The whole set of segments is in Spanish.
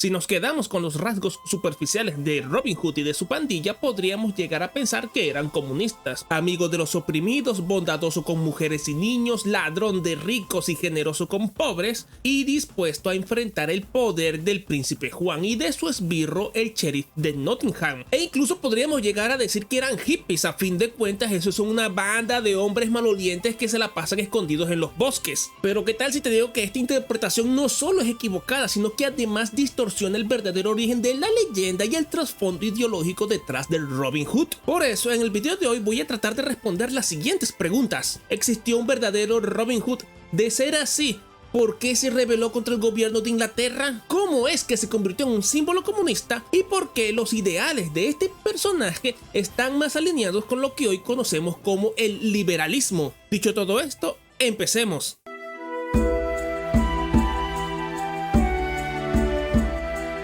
Si nos quedamos con los rasgos superficiales de Robin Hood y de su pandilla, podríamos llegar a pensar que eran comunistas, amigos de los oprimidos, bondadoso con mujeres y niños, ladrón de ricos y generoso con pobres, y dispuesto a enfrentar el poder del príncipe Juan y de su esbirro el sheriff de Nottingham. E incluso podríamos llegar a decir que eran hippies. A fin de cuentas, eso son una banda de hombres malolientes que se la pasan escondidos en los bosques. Pero ¿qué tal si te digo que esta interpretación no solo es equivocada, sino que además distorsiona el verdadero origen de la leyenda y el trasfondo ideológico detrás del Robin Hood? Por eso, en el video de hoy voy a tratar de responder las siguientes preguntas. ¿Existió un verdadero Robin Hood? De ser así, ¿por qué se rebeló contra el gobierno de Inglaterra? ¿Cómo es que se convirtió en un símbolo comunista? ¿Y por qué los ideales de este personaje están más alineados con lo que hoy conocemos como el liberalismo? Dicho todo esto, empecemos.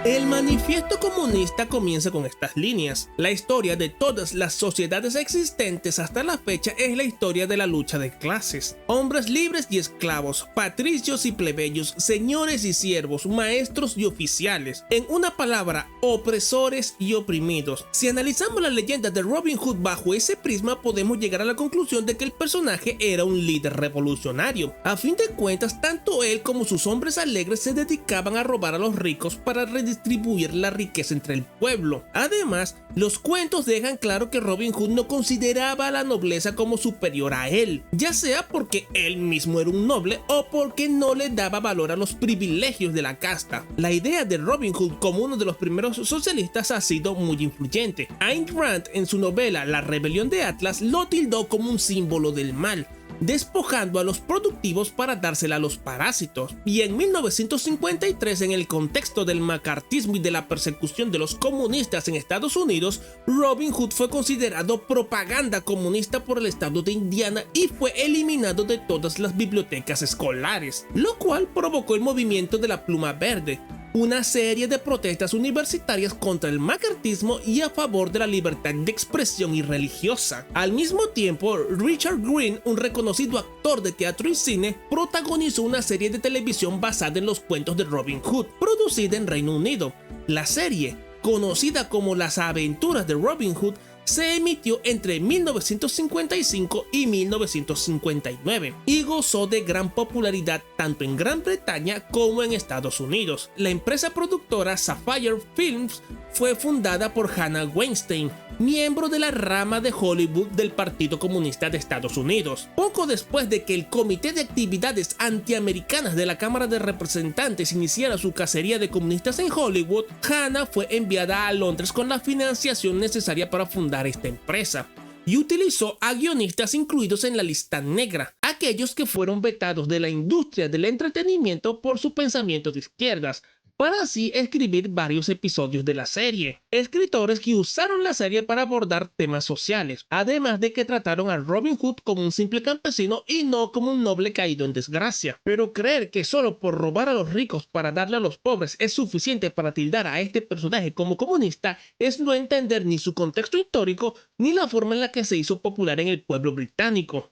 El manifiesto comunista comienza con estas líneas. La historia de todas las sociedades existentes hasta la fecha es la historia de la lucha de clases. Hombres libres y esclavos, patricios y plebeyos, señores y siervos, maestros y oficiales. En una palabra, opresores y oprimidos. Si analizamos la leyenda de Robin Hood bajo ese prisma, podemos llegar a la conclusión de que el personaje era un líder revolucionario. A fin de cuentas, tanto él como sus hombres alegres se dedicaban a robar a los ricos para redistribuir la riqueza entre el pueblo. Además, los cuentos dejan claro que Robin Hood no consideraba a la nobleza como superior a él, ya sea porque él mismo era un noble o porque no le daba valor a los privilegios de la casta. La idea de Robin Hood como uno de los primeros socialistas ha sido muy influyente. Ayn Rand, en su novela La rebelión de Atlas, lo tildó como un símbolo del mal, despojando a los productivos para dársela a los parásitos. Y en 1953, en el contexto del macartismo y de la persecución de los comunistas en Estados Unidos, Robin Hood fue considerado propaganda comunista por el estado de Indiana y fue eliminado de todas las bibliotecas escolares, lo cual provocó el movimiento de la pluma verde, una serie de protestas universitarias contra el macartismo y a favor de la libertad de expresión y religiosa. Al mismo tiempo, Richard Greene, un reconocido actor de teatro y cine, protagonizó una serie de televisión basada en los cuentos de Robin Hood, producida en Reino Unido. La serie, conocida como Las aventuras de Robin Hood, se emitió entre 1955 y 1959 y gozó de gran popularidad tanto en Gran Bretaña como en Estados Unidos. La empresa productora Sapphire Films fue fundada por Hannah Weinstein, miembro de la rama de Hollywood del Partido Comunista de Estados Unidos. Poco después de que el Comité de Actividades Antiamericanas de la Cámara de Representantes iniciara su cacería de comunistas en Hollywood, Hannah fue enviada a Londres con la financiación necesaria para fundar esta empresa y utilizó a guionistas incluidos en la lista negra, aquellos que fueron vetados de la industria del entretenimiento por su pensamiento de izquierdas, para así escribir varios episodios de la serie. Escritores que usaron la serie para abordar temas sociales, además de que trataron a Robin Hood como un simple campesino y no como un noble caído en desgracia. Pero creer que solo por robar a los ricos para darle a los pobres es suficiente para tildar a este personaje como comunista es no entender ni su contexto histórico ni la forma en la que se hizo popular en el pueblo británico.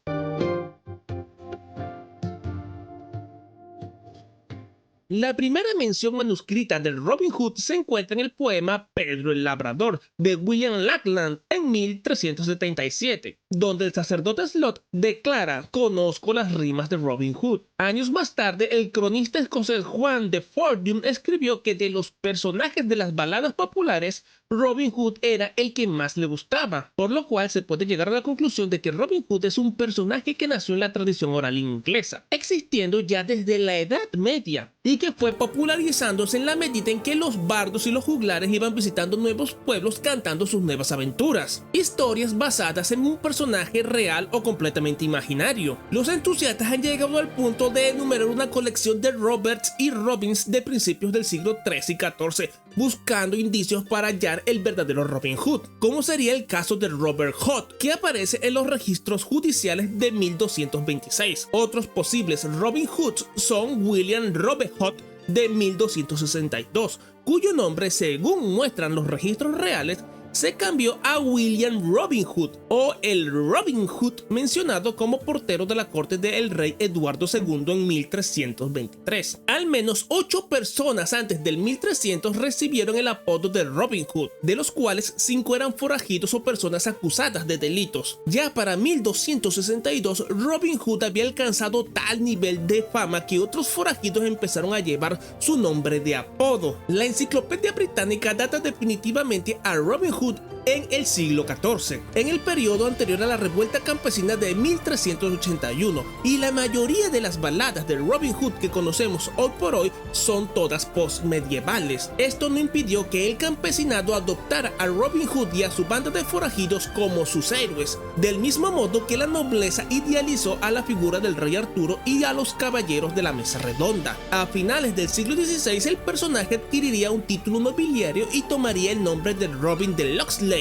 La primera mención manuscrita del Robin Hood se encuentra en el poema Pedro el Labrador de William Lackland en 1377, donde el sacerdote Slot declara: "Conozco las rimas de Robin Hood". Años más tarde, el cronista escocés Juan de Fordyun escribió que de los personajes de las baladas populares, Robin Hood era el que más le gustaba, por lo cual se puede llegar a la conclusión de que Robin Hood es un personaje que nació en la tradición oral inglesa, existiendo ya desde la Edad Media, y que fue popularizándose en la medida en que los bardos y los juglares iban visitando nuevos pueblos cantando sus nuevas aventuras, historias basadas en un personaje real o completamente imaginario. Los entusiastas han llegado al punto de enumerar una colección de Roberts y Robins de principios del siglo XIII y XIV, buscando indicios para hallar el verdadero Robin Hood, como sería el caso de Robert Hood, que aparece en los registros judiciales de 1226. Otros posibles Robin Hoods son William Robert Hood de 1262, cuyo nombre, según muestran los registros reales, se cambió a William Robin Hood, o el Robin Hood mencionado como portero de la corte del rey Eduardo II en 1323. Al menos 8 personas antes del 1300 recibieron el apodo de Robin Hood, de los cuales 5 eran forajidos o personas acusadas de delitos. Ya para 1262, Robin Hood había alcanzado tal nivel de fama que otros forajidos empezaron a llevar su nombre de apodo. La enciclopedia británica data definitivamente a Robin Hood en el siglo XIV, en el periodo anterior a la revuelta campesina de 1381, y la mayoría de las baladas de Robin Hood que conocemos hoy por hoy son todas postmedievales. Esto no impidió que el campesinado adoptara a Robin Hood y a su banda de forajidos como sus héroes, del mismo modo que la nobleza idealizó a la figura del rey Arturo y a los caballeros de la mesa redonda. A finales del siglo XVI, el personaje adquiriría un título nobiliario y tomaría el nombre de Robin de Locksley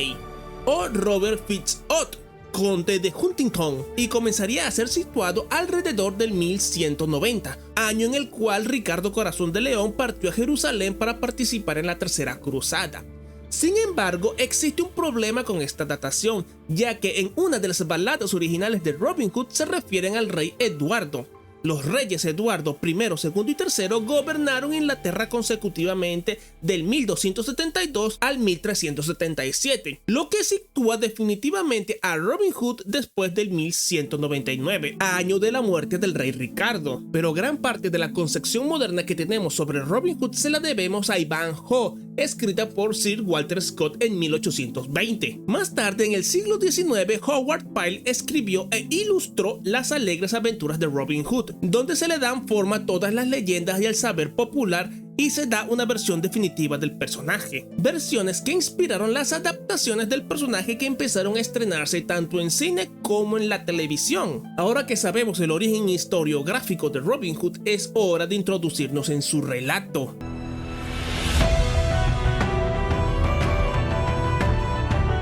o Robert Fitz-Ott, conde de Huntington, y comenzaría a ser situado alrededor del 1190, año en el cual Ricardo Corazón de León partió a Jerusalén para participar en la Tercera Cruzada. Sin embargo, existe un problema con esta datación, ya que en una de las baladas originales de Robin Hood se refieren al rey Eduardo. Los reyes Eduardo I, II y III gobernaron Inglaterra consecutivamente del 1272 al 1377, lo que sitúa definitivamente a Robin Hood después del 1199, año de la muerte del rey Ricardo. Pero gran parte de la concepción moderna que tenemos sobre Robin Hood se la debemos a Ivanhoe, escrita por Sir Walter Scott en 1820. Más tarde, en el siglo XIX, Howard Pyle escribió e ilustró Las alegres aventuras de Robin Hood, donde se le dan forma a todas las leyendas y al saber popular y se da una versión definitiva del personaje. Versiones que inspiraron las adaptaciones del personaje que empezaron a estrenarse tanto en cine como en la televisión. Ahora que sabemos el origen historiográfico de Robin Hood, es hora de introducirnos en su relato.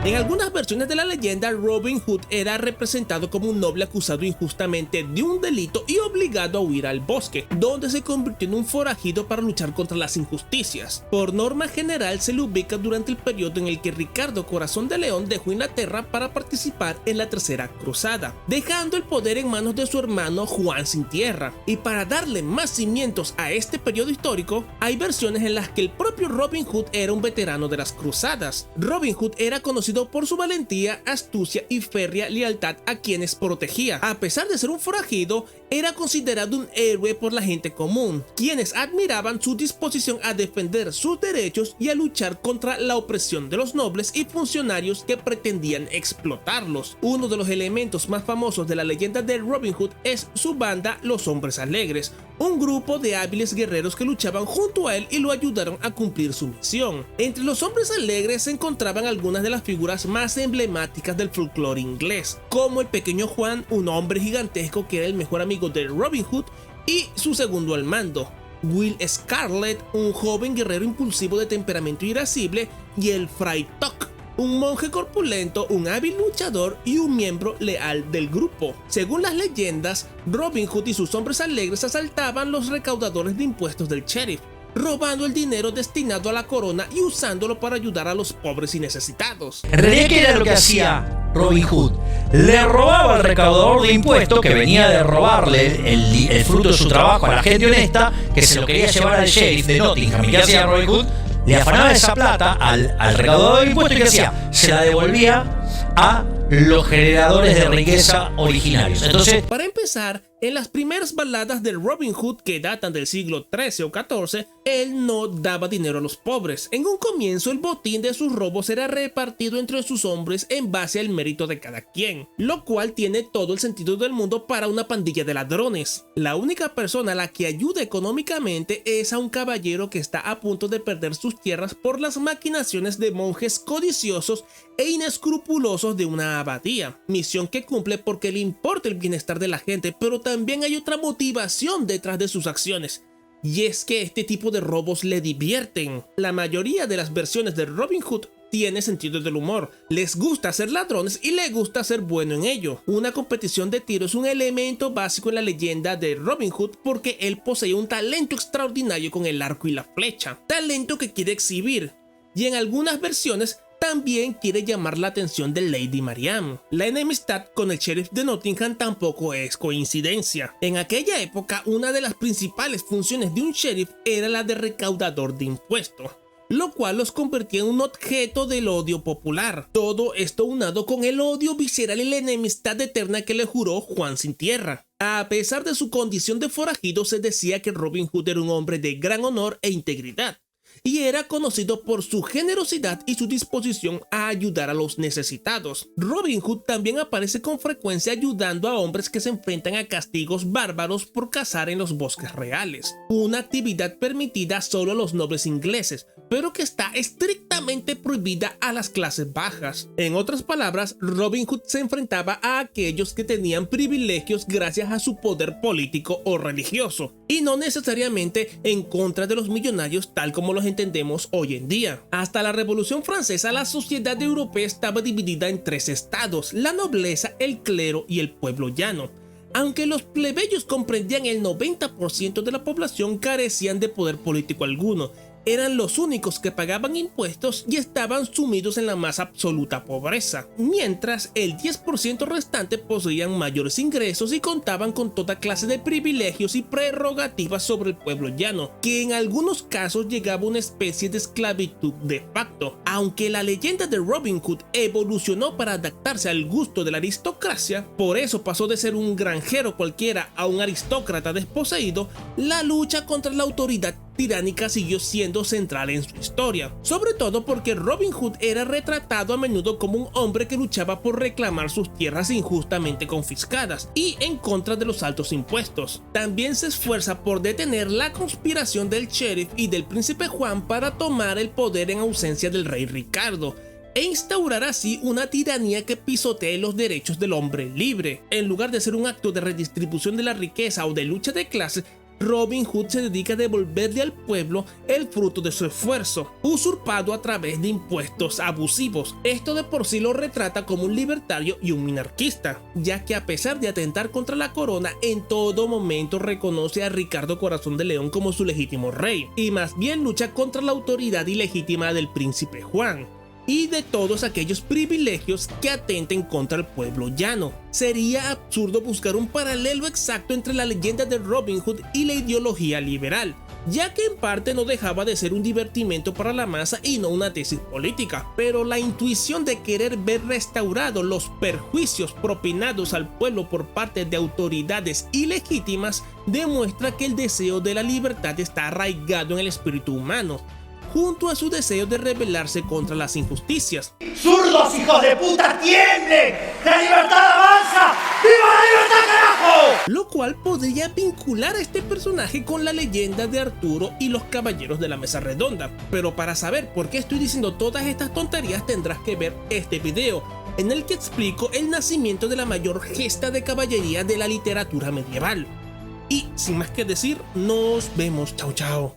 En algunas versiones de la leyenda, Robin Hood era representado como un noble acusado injustamente de un delito y obligado a huir al bosque, donde se convirtió en un forajido para luchar contra las injusticias. Por norma general, se le ubica durante el periodo en el que Ricardo Corazón de León dejó Inglaterra para participar en la Tercera Cruzada, dejando el poder en manos de su hermano Juan Sin Tierra. Y para darle más cimientos a este periodo histórico, hay versiones en las que el propio Robin Hood era un veterano de las cruzadas. Robin Hood era conocido por su valentía, astucia y férrea lealtad a quienes protegía. A pesar de ser un forajido, era considerado un héroe por la gente común, quienes admiraban su disposición a defender sus derechos y a luchar contra la opresión de los nobles y funcionarios que pretendían explotarlos. Uno de los elementos más famosos de la leyenda de Robin Hood es su banda Los Hombres Alegres, un grupo de hábiles guerreros que luchaban junto a él y lo ayudaron a cumplir su misión. Entre los hombres alegres se encontraban algunas de las figuras más emblemáticas del folclore inglés, como el pequeño Juan, un hombre gigantesco que era el mejor amigo de Robin Hood y su segundo al mando, Will Scarlet, un joven guerrero impulsivo de temperamento irascible, y el Fray Tuck, un monje corpulento, un hábil luchador y un miembro leal del grupo. Según las leyendas, Robin Hood y sus hombres alegres asaltaban los recaudadores de impuestos del sheriff, robando el dinero destinado a la corona y usándolo para ayudar a los pobres y necesitados. En realidad, ¿qué era lo que hacía Robin Hood? Le robaba al recaudador de impuestos, que venía de robarle el fruto de su trabajo a la gente honesta, que se lo quería llevar al sheriff de Nottingham. ¿Y qué hacía Robin Hood? Le afanaba esa plata al recaudador de impuestos, y ¿qué hacía? Se la devolvía a los generadores de riqueza originarios. Entonces, para empezar, en las primeras baladas de Robin Hood, que datan del siglo XIII o XIV, él no daba dinero a los pobres. En un comienzo, el botín de sus robos era repartido entre sus hombres en base al mérito de cada quien, lo cual tiene todo el sentido del mundo para una pandilla de ladrones. La única persona a la que ayuda económicamente es a un caballero que está a punto de perder sus tierras por las maquinaciones de monjes codiciosos e inescrupulosos de una abadía, misión que cumple porque le importa el bienestar de la gente, pero también hay otra motivación detrás de sus acciones, y es que este tipo de robos le divierten. La mayoría de las versiones de Robin Hood tiene sentido del humor, les gusta ser ladrones y le gusta ser bueno en ello. Una competición de tiro es un elemento básico en la leyenda de Robin Hood porque él posee un talento extraordinario con el arco y la flecha, talento que quiere exhibir, y en algunas versiones también quiere llamar la atención de Lady Marianne. La enemistad con el sheriff de Nottingham tampoco es coincidencia. En aquella época, una de las principales funciones de un sheriff era la de recaudador de impuestos, lo cual los convertía en un objeto del odio popular. Todo esto unado con el odio visceral y la enemistad eterna que le juró Juan sin tierra. A pesar de su condición de forajido, se decía que Robin Hood era un hombre de gran honor e integridad, y era conocido por su generosidad y su disposición a ayudar a los necesitados. Robin Hood también aparece con frecuencia ayudando a hombres que se enfrentan a castigos bárbaros por cazar en los bosques reales, una actividad permitida solo a los nobles ingleses, pero que está estrictamente prohibida a las clases bajas. En otras palabras, Robin Hood se enfrentaba a aquellos que tenían privilegios gracias a su poder político o religioso, y no necesariamente en contra de los millonarios tal como los entendemos hoy en día. Hasta la Revolución Francesa, la sociedad europea estaba dividida en tres estados: la nobleza, el clero y el pueblo llano. Aunque los plebeyos comprendían el 90% de la población, carecían de poder político alguno. Eran los únicos que pagaban impuestos y estaban sumidos en la más absoluta pobreza, mientras el 10% restante poseían mayores ingresos y contaban con toda clase de privilegios y prerrogativas sobre el pueblo llano, que en algunos casos llegaba a una especie de esclavitud de facto. Aunque la leyenda de Robin Hood evolucionó para adaptarse al gusto de la aristocracia, por eso pasó de ser un granjero cualquiera a un aristócrata desposeído, la lucha contra la autoridad tiránica siguió siendo central en su historia, sobre todo porque Robin Hood era retratado a menudo como un hombre que luchaba por reclamar sus tierras injustamente confiscadas y en contra de los altos impuestos. También se esfuerza por detener la conspiración del sheriff y del príncipe Juan para tomar el poder en ausencia del rey Ricardo, e instaurar así una tiranía que pisotee los derechos del hombre libre. En lugar de ser un acto de redistribución de la riqueza o de lucha de clases, Robin Hood se dedica a devolverle al pueblo el fruto de su esfuerzo, usurpado a través de impuestos abusivos. Esto de por sí lo retrata como un libertario y un minarquista, ya que a pesar de atentar contra la corona, en todo momento reconoce a Ricardo Corazón de León como su legítimo rey, y más bien lucha contra la autoridad ilegítima del príncipe Juan y de todos aquellos privilegios que atenten contra el pueblo llano. Sería absurdo buscar un paralelo exacto entre la leyenda de Robin Hood y la ideología liberal, ya que en parte no dejaba de ser un divertimento para la masa y no una tesis política, pero la intuición de querer ver restaurados los perjuicios propinados al pueblo por parte de autoridades ilegítimas demuestra que el deseo de la libertad está arraigado en el espíritu humano, junto a su deseo de rebelarse contra las injusticias. ¡Zurdos, hijos de puta, tiemblen! ¡La libertad avanza! ¡Viva la libertad, carajo! Lo cual podría vincular a este personaje con la leyenda de Arturo y los caballeros de la mesa redonda. Pero para saber por qué estoy diciendo todas estas tonterías tendrás que ver este video, en el que explico el nacimiento de la mayor gesta de caballería de la literatura medieval. Y sin más que decir, nos vemos. Chao, chao.